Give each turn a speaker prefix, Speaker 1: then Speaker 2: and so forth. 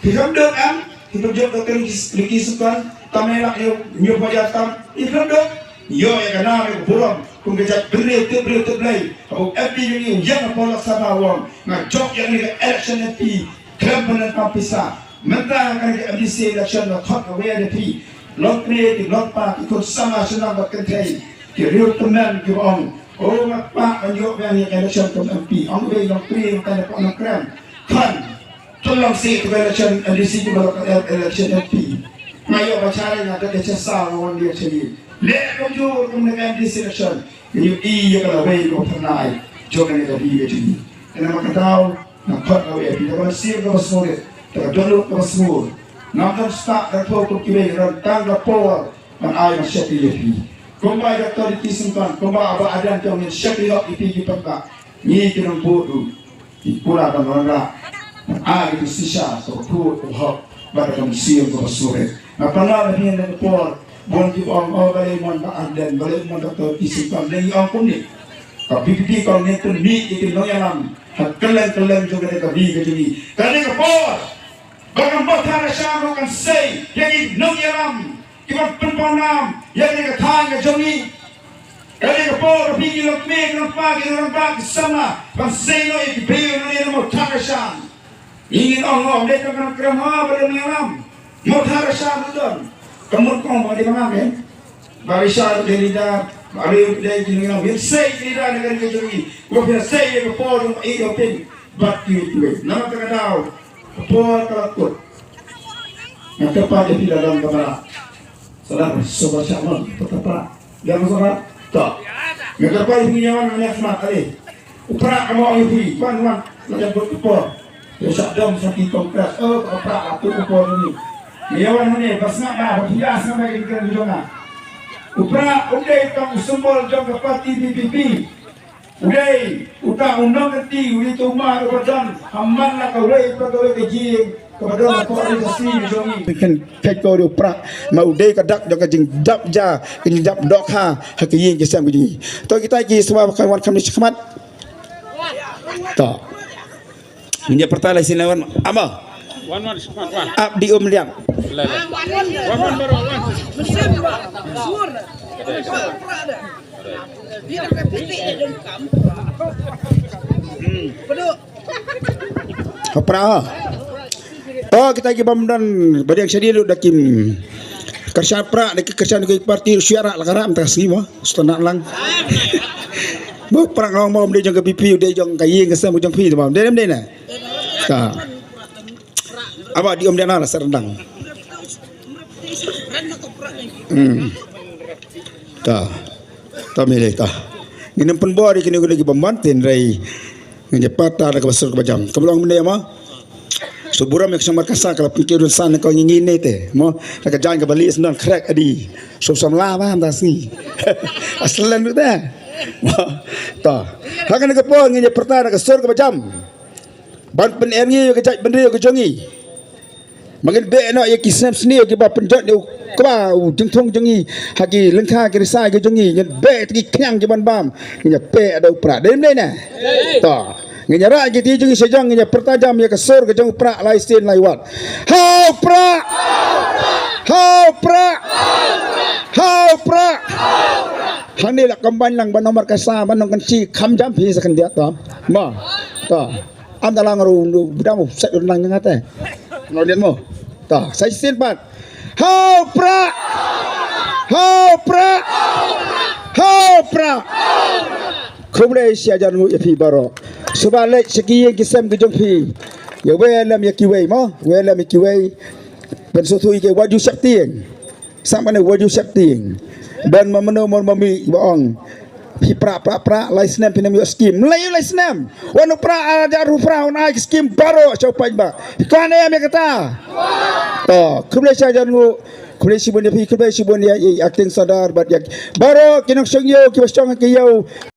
Speaker 1: thì không được em thì tôi được cái lý kỳ sự quan tâm này là nhiều bây giờ tâm thì không được nhiều cái nào cái buồn cùng cái chất beri tiếp lấy ông FP như yang apa laksana wong nggak job yang ini election FP campaign kampisa mentah kan cái MDC election là thoát away FP lot creative lot pa ikut sama senang buat kentai cái real teman cái ông oh pak anjuk yang election ke MP ông về ông pre ông tanya pak ông kram kan tolong si ke election MDC juga election FP ngayo bacara yang ada di sesal orang dia sendiri lek kau kemudian MDC election you iya kalau way kau pernah jangan itu dia jadi karena mereka tahu nak cut away kita kalau siap kau semua tak dulu kau semua nak start dari pokok kiri rentang lapor dan air masih di kumbai doktor di simpan kumbai apa ada yang syakli hak di pekak ni kena bodoh di pula dan orang air itu sisa sebut hak pada kamu siap kau semua apa nak ni yang lapor bon di orang balai mon dan balai mon doktor isimpan dari orang pun ni tapi pipi kalau ni tu ni itu noyalam kelen juga mereka di jadi kerana kapor bahkan bothara syam akan say jadi noyalam kita penponam yang ni katang ke jongi kerana kapor pipi lok me lok pagi sama kan say no itu beliau ni bothara syam ingin Allah mereka kan kerana balai noyalam bothara syam tu kamu kau mau di mana kan? Barisal cerita, hari ini kita ni say cerita dengan kejuri. Kau bisa say ke pol itu pun batu itu. Nama kita tahu pol kelakut. Yang tepat di dalam kamera. Saudara, sobat siapa? Tetap jangan sobat. Tak. Yang tepat di nyawa yang smart tadi. Uprak kamu ini, pan macam pol. Besok dom sakit kompres. Uprak aku pol ini. Yawan ni pasnak dah bias sampai ke jona. Upra udai tong sembol jong ke parti PPP. Udai utang undang keti uli tuma kepada hamman la kawai pegawai keji kepada koordinasi jongi. Bikin pekor upra ma udai kadak jong kejing dap ja kejing dap dok ha hakiyin ke sam kejing. To kita ki sebab kawan kami khidmat. To. Ini pertanyaan sinawan ama abdi liang apa? Oh kita lagi pemdan bagi yang sedih lu dakim kerja pra dek kerja dek parti syara lah karam tak semua setenak lang bu perang orang mau dia jang ke pipi dia jang kayin ke sam jang pi tu bang dia nah ka apa di dia lah serendang ta milih ta ini pun bori kini lagi pembantin rai ngejepata ada kebasur kebajang kebelang benda mah suburam yang samar kasa kalau pikir san kau ingin ni teh mo nak jalan ke Bali senang crack adi sum lah paham tak sih aslan tu dah ta hakan ke pon ngejepata ada kebasur kebajang ban pen erni ke jaj benda ke jongi makin be nak ya kisam seni ke ba penjat ni keba jeng thong jengi hagi lengkha ke risai ke jengi nyen be tegi kyang je ban bam nya pe ada upra dem dei na ta nya ra ke ti jengi sejang nya pertajam ya kesur ke jeng upra lai sin lai wat ha upra hani la kamban lang ban nomor kasa ban nong kan si kham jam phi sakan dia ta ma ta am dalang ru budam set nang ngate no dia mo ta sai sin pat ha pra kumle sia jan mu yapi baro subale sekiye kisam ke jompi ya welam ya kiwei mo welam ya kiwei ben sotui ke waju sapting samane waju sapting dan mamano mami baong pi pra lai snam pinam yo skim lai snam wanu pra ada ru pra on ai skim baro chopai ba kan ya me kata to kumle sia jan mu kumle sibun ya pi kumle sibun ya acting sadar bat ya baro kinok song yo ki bastong ke yo